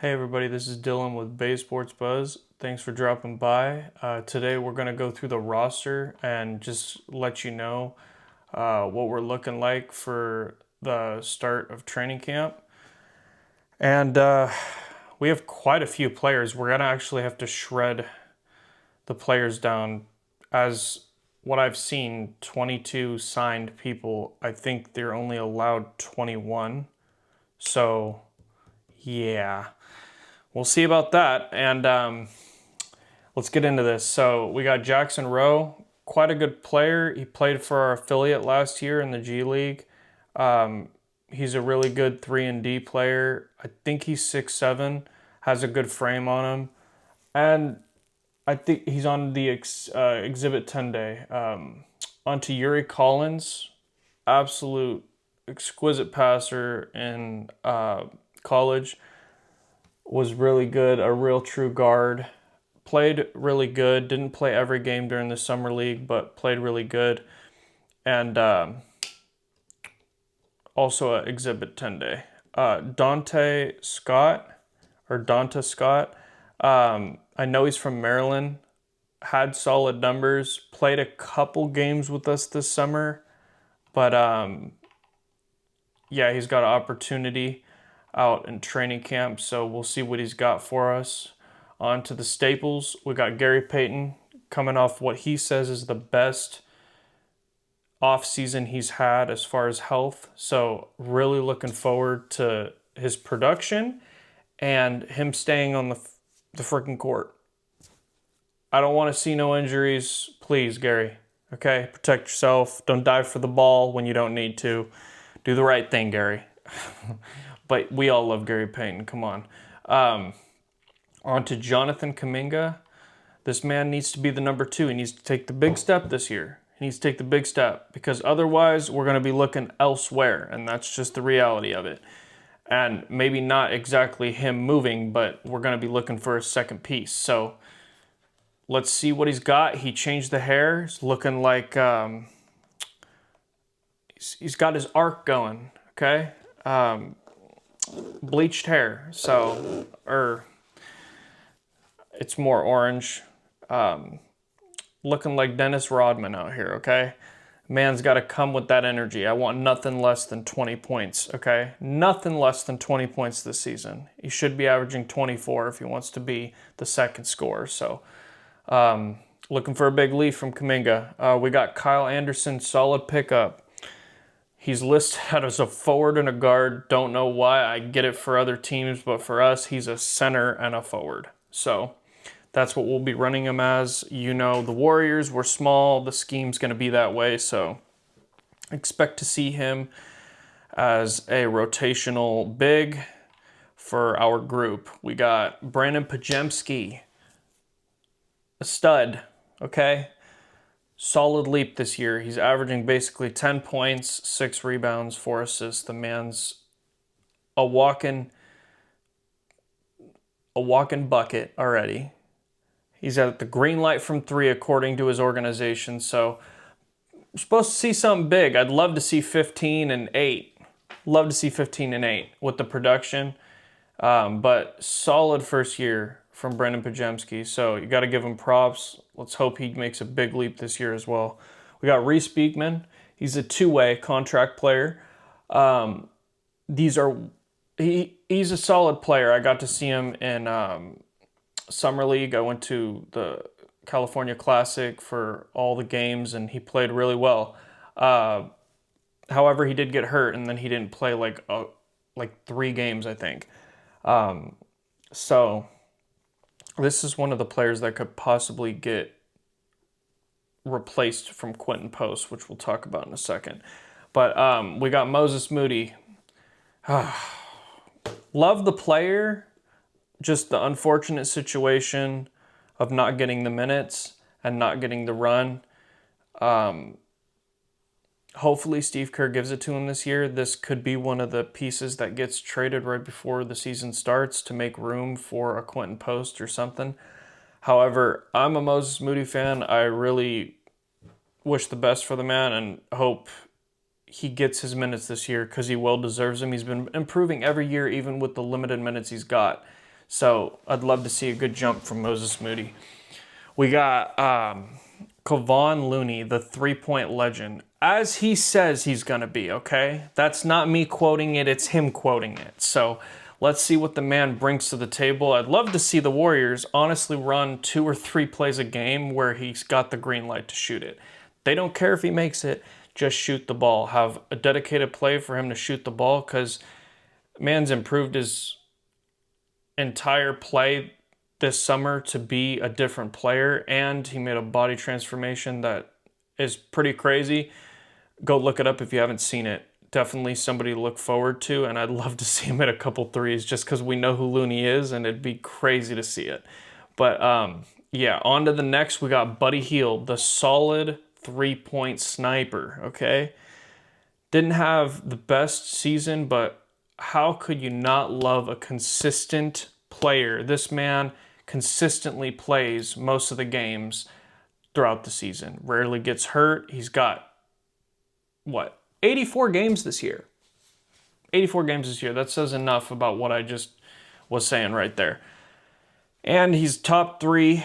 Hey everybody, this is Dylan with Bay Sports Buzz. Thanks for dropping by. Today we're going to go through the roster and just let you know what we're looking like for the start of training camp. And we have quite a few players. We're going to actually have to shred the players down. As what I've seen, 22 signed people. I think they're only allowed 21. So, yeah. We'll see about that. And let's get into this. So we got Jackson Rowe, quite a good player. He played for our affiliate last year in the G League. He's a really good 3 and D player. I think he's 6'7", has a good frame on him. And I think he's on the Exhibit 10 day. On to Yuri Collins, absolute exquisite passer in college. Was really good, a real true guard. Played really good. Didn't play every game during the summer league, but played really good. And also at Exhibit 10 day. Dante Scott, or Donta Scott. I know he's from Maryland. Had solid numbers. Played a couple games with us this summer. But yeah, he's got an opportunity out in training camp, so we'll see what he's got for us. On to the staples. We got Gary Payton coming off what he says is the best off-season he's had as far as health. So really looking forward to his production and him staying on the freaking court. I don't want to see no injuries. Please, Gary. Okay? Protect yourself. Don't dive for the ball when you don't need to. Do the right thing, Gary. But we all love Gary Payton. Come on. On to Jonathan Kuminga. This man needs to be the number 2. He needs to take the big step this year. He needs to take the big step because otherwise we're going to be looking elsewhere, and that's just the reality of it. And maybe not exactly him moving, but we're going to be looking for a second piece. So let's see what he's got. He changed the hair. He's looking like he's got his arc going, okay? Bleached hair, so, it's more orange. Looking like Dennis Rodman out here, okay? Man's got to come with that energy. I want nothing less than 20 points, okay? Nothing less than 20 points this season. He should be averaging 24 if he wants to be the second scorer. So, looking for a big leap from Kuminga. We got Kyle Anderson, solid pickup. He's listed as a forward and a guard. Don't know why. I get it for other teams, but for us, he's a center and a forward. So that's what we'll be running him as. You know, the Warriors were small. The scheme's going to be that way. So expect to see him as a rotational big for our group. We got Brandon Pajemski, a stud, okay? Solid leap this year. He's averaging basically 10 points, 6 rebounds, 4 assists. The man's a walking bucket already. He's at the green light from 3 according to his organization. So we're supposed to see something big. I'd love to see 15 and 8. Love to see 15 and 8 with the production. But solid first year from Brandon Pajemski. So you got to give him props. Let's hope he makes a big leap this year as well. We got Reese Beekman. He's a 2-way contract player. He's a solid player. I got to see him in Summer League. I went to the California Classic for all the games, and he played really well. However, he did get hurt, and then he didn't play like 3 games, I think. So this is one of the players that could possibly get replaced from Quentin Post, which we'll talk about in a second. But we got Moses Moody. Love the player, just the unfortunate situation of not getting the minutes and not getting the run. Hopefully Steve Kerr gives it to him this year. This could be one of the pieces that gets traded right before the season starts to make room for a Quentin Post or something. However, I'm a Moses Moody fan. I really wish the best for the man and hope he gets his minutes this year because he well deserves them. He's been improving every year, even with the limited minutes he's got. So I'd love to see a good jump from Moses Moody. We got Kevon Looney, the three-point legend, as he says he's going to be, okay? That's not me quoting it, it's him quoting it. So let's see what the man brings to the table. I'd love to see the Warriors honestly run 2 or 3 plays a game where he's got the green light to shoot it. They don't care if he makes it, just shoot the ball. Have a dedicated play for him to shoot the ball, because man's improved his entire play this summer to be a different player, and he made a body transformation that is pretty crazy. Go look it up if you haven't seen it. Definitely somebody to look forward to, and I'd love to see him hit a couple threes just because we know who Looney is, and it'd be crazy to see it. But yeah, on to the next. We got Buddy Hield, the solid three-point sniper, okay? Didn't have the best season, but how could you not love a consistent player? This man consistently plays most of the games throughout the season. Rarely gets hurt. He's got, 84 games this year. 84 games this year. That says enough about what I just was saying right there. And he's top 3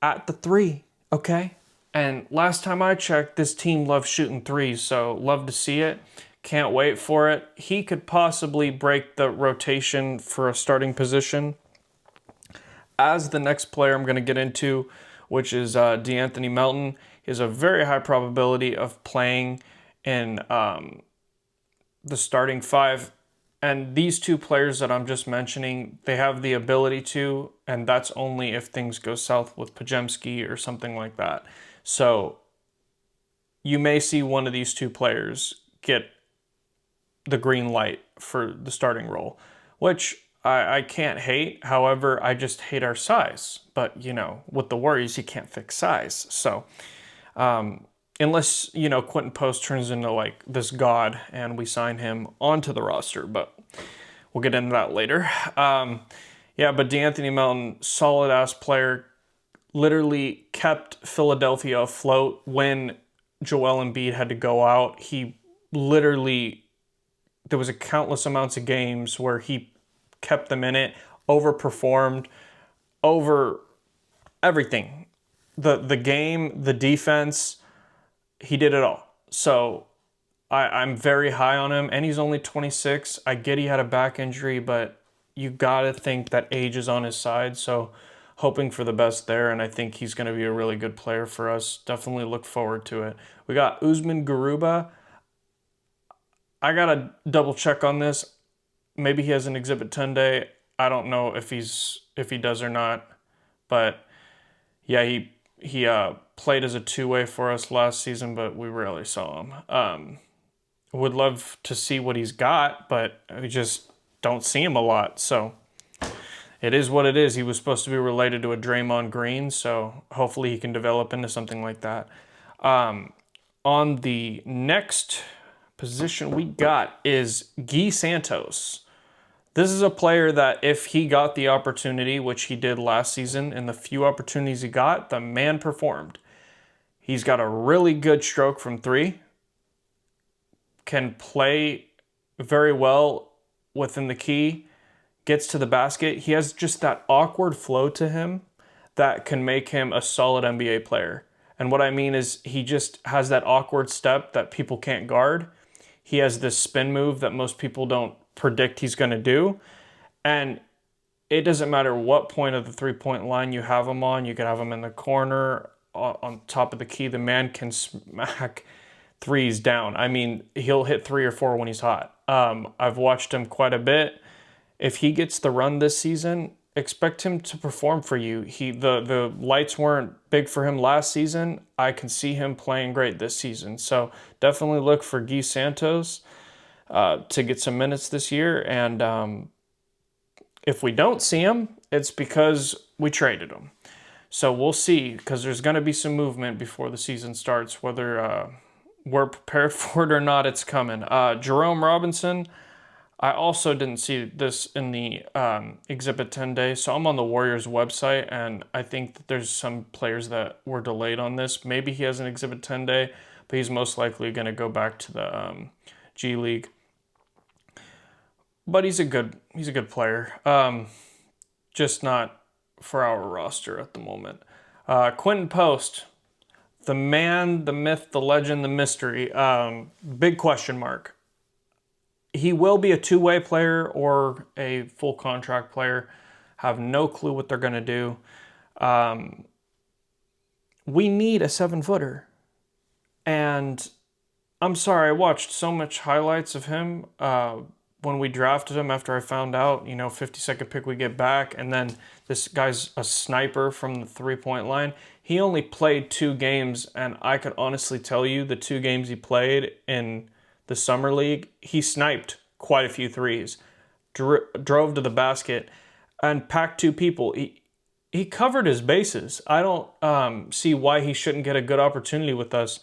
at the 3, okay? And last time I checked, this team loves shooting threes, so love to see it. Can't wait for it. He could possibly break the rotation for a starting position. As the next player I'm going to get into, which is De'Anthony Melton, he has a very high probability of playing in the starting 5. And these 2 players that I'm just mentioning, they have the ability to, and that's only if things go south with Podziemski or something like that. So you may see one of these 2 players get the green light for the starting role, which I can't hate. However, I just hate our size. But, with the Warriors, you can't fix size. So unless, Quentin Post turns into like this god and we sign him onto the roster, but we'll get into that later. Yeah, but De'Anthony Melton, solid ass player, literally kept Philadelphia afloat when Joel Embiid had to go out. He literally, there was a countless amounts of games where he kept them in it, overperformed over everything. The game, the defense, he did it all. So I'm very high on him, and he's only 26. I get he had a back injury, but you got to think that age is on his side. So hoping for the best there, and I think he's going to be a really good player for us. Definitely look forward to it. We got Usman Garuba. I got to double check on this. Maybe he has an Exhibit 10 day. I don't know if he does or not. But yeah, he played as a two-way for us last season, but we rarely saw him. Would love to see what he's got, but we just don't see him a lot. So it is what it is. He was supposed to be related to a Draymond Green, so hopefully he can develop into something like that. On the next position we got is Guy Santos. This is a player that if he got the opportunity, which he did last season, and the few opportunities he got, the man performed. He's got a really good stroke from 3, can play very well within the key, gets to the basket. He has just that awkward flow to him that can make him a solid NBA player. And what I mean is he just has that awkward step that people can't guard. He has this spin move that most people don't predict he's going to do. And it doesn't matter what point of the three-point line you have him on. You could have him in the corner, on top of the key. The man can smack threes down. I mean, he'll hit 3 or 4 when he's hot. I've watched him quite a bit. If he gets the run this season, expect him to perform for you. The lights weren't big for him last season. I can see him playing great this season. So definitely look for Guy Santos to get some minutes this year. And if we don't see him, it's because we traded him. So we'll see, because there's going to be some movement before the season starts. Whether we're prepared for it or not, it's coming. Jerome Robinson, I also didn't see this in the Exhibit 10 day, so I'm on the Warriors website, and I think that there's some players that were delayed on this. Maybe he has an Exhibit 10 day, but he's most likely going to go back to the G League. But he's a good He's a good player. Just not for our roster at the moment. Quentin Post, the man, the myth, the legend, the mystery. Big question mark. He will be a two-way player or a full contract player. Have no clue what they're going to do. We need a 7-footer. And I'm sorry, I watched so much highlights of him when we drafted him after I found out, 52nd pick we get back. And then this guy's a sniper from the three-point line. He only played 2 games, and I could honestly tell you the 2 games he played in the summer league, he sniped quite a few threes, drove to the basket, and packed 2 people. He covered his bases. I don't see why he shouldn't get a good opportunity with us.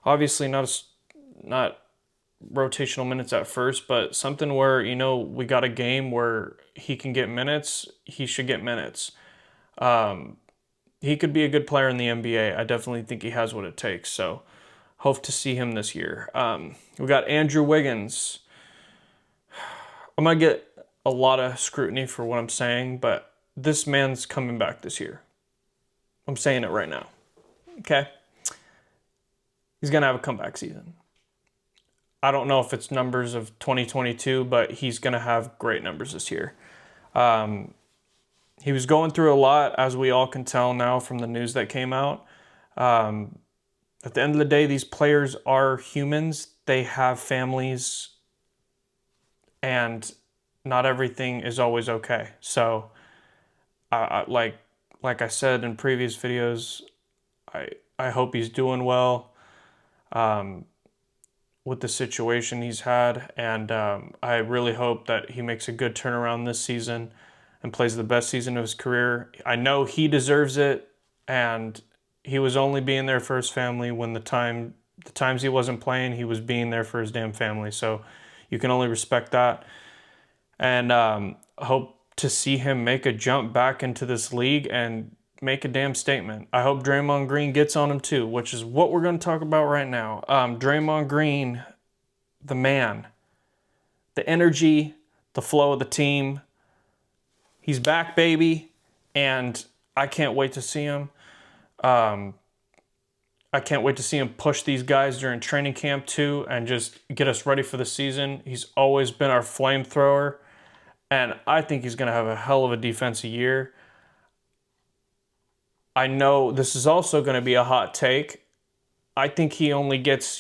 Obviously, not rotational minutes at first, but something where, we got a game where he can get minutes, he should get minutes. He could be a good player in the NBA. I definitely think he has what it takes. So hope to see him this year. We got Andrew Wiggins. I'm going to get a lot of scrutiny for what I'm saying, but this man's coming back this year. I'm saying it right now. Okay? He's going to have a comeback season. I don't know if it's numbers of 2022, but he's going to have great numbers this year. He was going through a lot, as we all can tell now from the news that came out. At the end of the day, these players are humans. They have families, and not everything is always okay. So, like I said in previous videos, I hope he's doing well with the situation he's had, and I really hope that he makes a good turnaround this season and plays the best season of his career. I know he deserves it, and he was only being there for his family when the times he wasn't playing, he was being there for his damn family. So you can only respect that, and hope to see him make a jump back into this league and make a damn statement. I hope Draymond Green gets on him too, which is what we're going to talk about right now. Draymond Green, the man, the energy, the flow of the team. He's back, baby, and I can't wait to see him. I can't wait to see him push these guys during training camp too and just get us ready for the season. He's always been our flamethrower, and I think he's going to have a hell of a defensive year. I know this is also going to be a hot take. I think he only gets,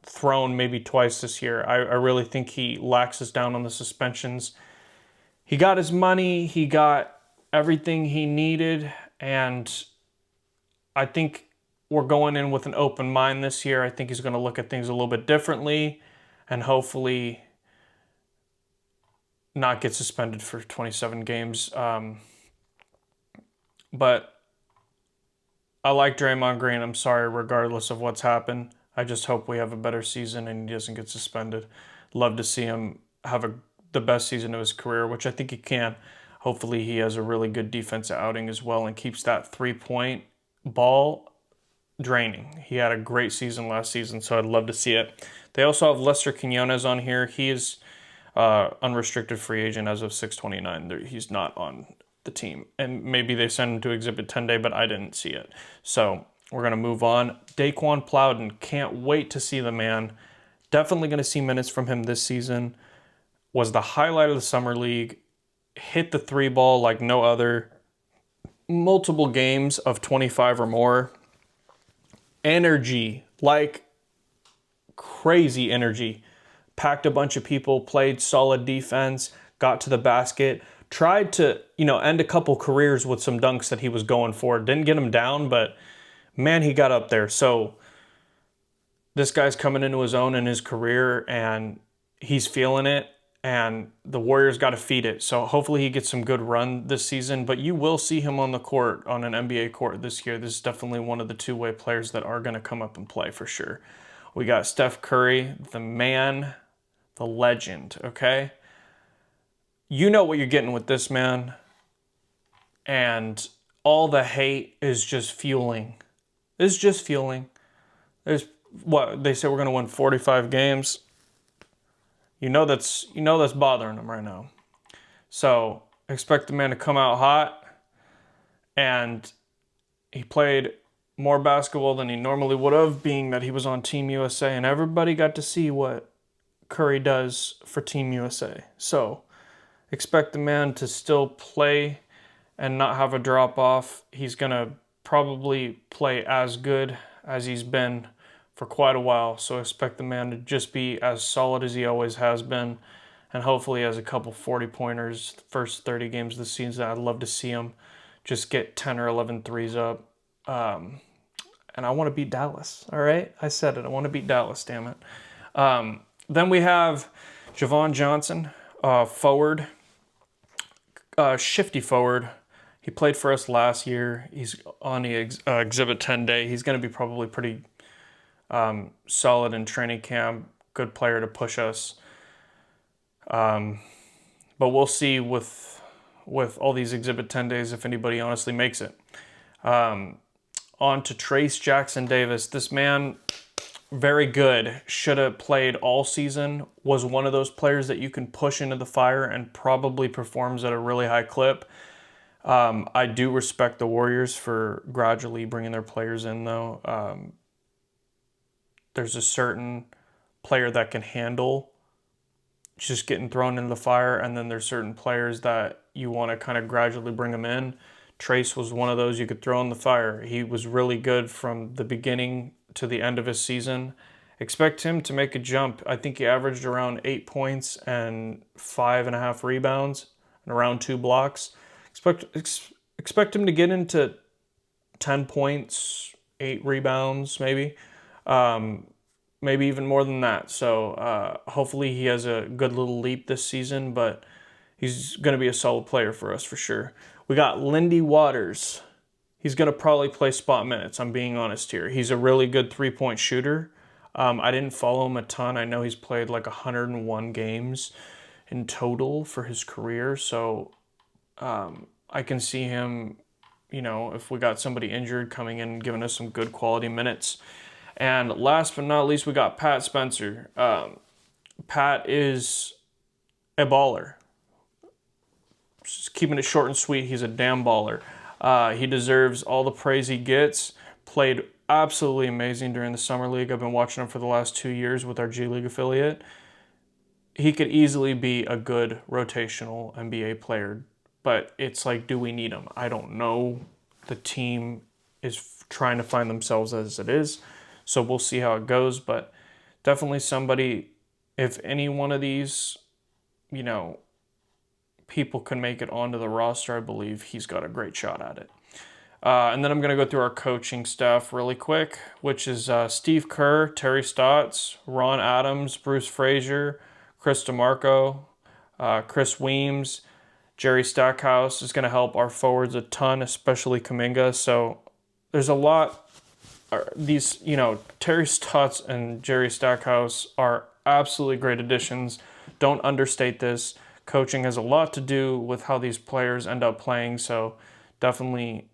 thrown maybe twice this year. I really think he laxes down on the suspensions. He got his money, he got everything he needed, and I think we're going in with an open mind this year. I think he's going to look at things a little bit differently and hopefully not get suspended for 27 games. But I like Draymond Green. I'm sorry, regardless of what's happened. I just hope we have a better season and he doesn't get suspended. Love to see him have the best season of his career, which I think he can. Hopefully he has a really good defensive outing as well and keeps that three-point ball draining. He had a great season last season, so I'd love to see it. They also have Lester Quinones on here. He is unrestricted free agent as of 6/29. He's not on the team. And maybe they send him to Exhibit 10 Day, but I didn't see it. So we're going to move on. Daquan Plowden, can't wait to see the man. Definitely going to see minutes from him this season. Was the highlight of the summer league. Hit the 3-ball like no other. Multiple games of 25 or more. Energy, like crazy energy. Packed a bunch of people, played solid defense, got to the basket, tried to, end a couple careers with some dunks that he was going for. Didn't get him down, but man, he got up there. So this guy's coming into his own in his career, and he's feeling it, and the Warriors got to feed it. So hopefully he gets some good run this season, but you will see him on the court, on an NBA court this year. This is definitely one of the two-way players that are going to come up and play for sure. We got Steph Curry, the man, the legend, okay? You know what you're getting with this man, and all the hate is just fueling. It's just fueling. There's what they say we're going to win 45 games. You know that's bothering them right now. So expect the man to come out hot, and he played more basketball than he normally would have, being that he was on Team USA, and everybody got to see what Curry does for Team USA. So expect the man to still play and not have a drop off. He's going to probably play as good as he's been for quite a while. So expect the man to just be as solid as he always has been. And hopefully he has a couple 40-pointers the first 30 games of the season. I'd love to see him just get 10 or 11 threes up. And I want to beat Dallas, all right? I said it. I want to beat Dallas, damn it. Then we have Javon Johnson, forward, shifty forward. He played for us last year. He's on the Exhibit 10 day. He's going to be probably pretty solid in training camp. Good player to push us. But we'll see with all these Exhibit 10 days if anybody honestly makes it. On to Trayce Jackson-Davis. This man, very good. Should have played all season. Was one of those players that you can push into the fire and probably performs at a really high clip. I do respect the Warriors for gradually bringing their players in, though. There's a certain player that can handle just getting thrown in the fire, and then there's certain players that you want to kind of gradually bring them in. Trayce was one of those you could throw in the fire. He was really good from the beginning to the end of his season. Expect him to make a jump. I think he averaged around 8 points and 5.5 rebounds and around 2 blocks. Expect him to get into 10 points, 8 rebounds, maybe. Maybe even more than that. So hopefully he has a good little leap this season, but he's going to be a solid player for us for sure. We got Lindy Waters. He's going to probably play spot minutes, I'm being honest here. He's a really good three-point shooter. I didn't follow him a ton. I know he's played like 101 games in total for his career, so I can see him, if we got somebody injured, coming in and giving us some good quality minutes. And last but not least, we got Pat Spencer. Pat is a baller. Just keeping it short and sweet, he's a damn baller. He deserves all the praise he gets. Played absolutely amazing during the Summer League. I've been watching him for the last 2 years with our G League affiliate. He could easily be a good rotational NBA player, but it's like, do we need him? I don't know. The team is trying to find themselves as it is, so we'll see how it goes, but definitely somebody, if any one of these, people can make it onto the roster, I believe he's got a great shot at it. And then I'm going to go through our coaching staff really quick, which is Steve Kerr, Terry Stotts, Ron Adams, Bruce Frazier, Chris DeMarco, Chris Weems, Jerry Stackhouse is going to help our forwards a ton, especially Kuminga. So there's a lot. These, Terry Stotts and Jerry Stackhouse are absolutely great additions. Don't understate this. Coaching has a lot to do with how these players end up playing, so definitely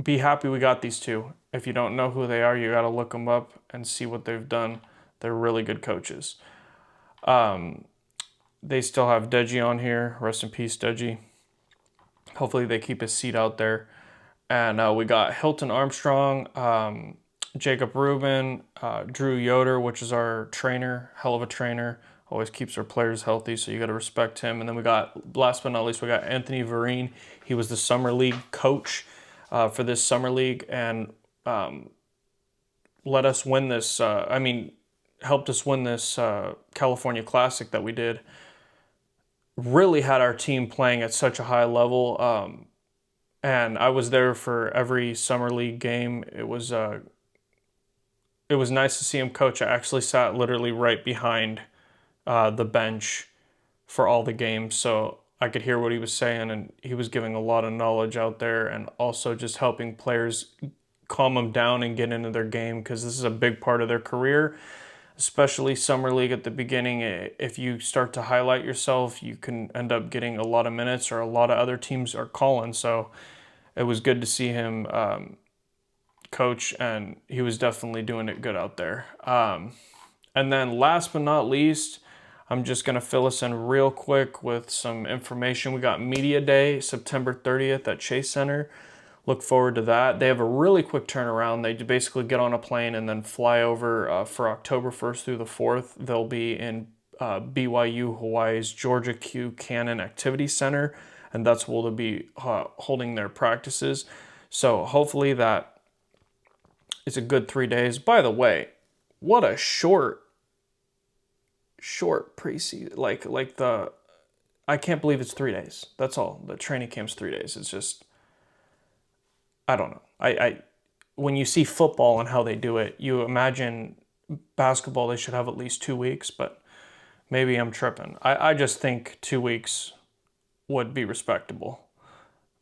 be happy we got these two. If you don't know who they are, you got to look them up and see what they've done. They're really good coaches. They still have Deji on here. Rest in peace, Deji. Hopefully they keep his seat out there. And we got Hilton Armstrong, Jacob Rubin, Drew Yoder, which is our trainer, hell of a trainer. Always keeps our players healthy, so you got to respect him. And then we got, last but not least, we got Anthony Vereen. He was the Summer League coach for this Summer League and let us win this, helped us win this California Classic that we did. Really had our team playing at such a high level. And I was there for every Summer League game. It was nice to see him coach. I actually sat literally right behind the bench for all the games, so I could hear what he was saying, and he was giving a lot of knowledge out there and also just helping players calm them down and get into their game, because this is a big part of their career, especially Summer League at the beginning. If you start to highlight yourself, you can end up getting a lot of minutes, or a lot of other teams are calling, so it was good to see him coach, and he was definitely doing it good out there. And then last but not least, I'm just going to fill us in real quick with some information. We got Media Day, September 30th at Chase Center. Look forward to that. They have a really quick turnaround. They basically get on a plane and then fly over for October 1st through the 4th. They'll be in BYU Hawaii's Georgia Q Cannon Activity Center, and that's where they'll be holding their practices. So hopefully that is a good 3 days. By the way, what a short preseason. I can't believe it's 3 days. That's all. The training camp's 3 days. It's just, I don't know. When you see football and how they do it, you imagine basketball, they should have at least 2 weeks, but maybe I'm tripping. I just think 2 weeks would be respectable.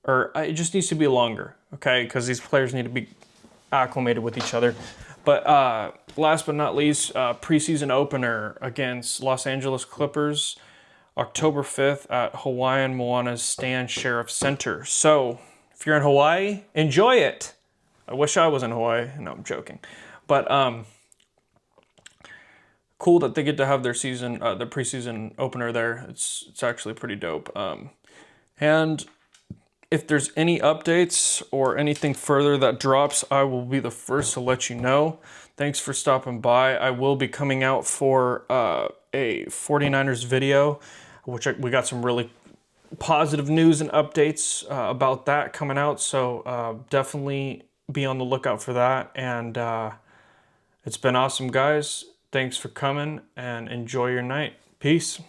Or it just needs to be longer, okay? Because these players need to be acclimated with each other. But last but not least, preseason opener against Los Angeles Clippers, October 5th at Hawaiian Moana's Stan Sheriff Center. So if you're in Hawaii, enjoy it. I wish I was in Hawaii. No, I'm joking. But cool that they get to have their preseason opener there. It's actually pretty dope. And if there's any updates or anything further that drops, I will be the first to let you know. Thanks for stopping by. I will be coming out for a 49ers video, which we got some really positive news and updates about that coming out. So definitely be on the lookout for that. And it's been awesome, guys. Thanks for coming and enjoy your night. Peace.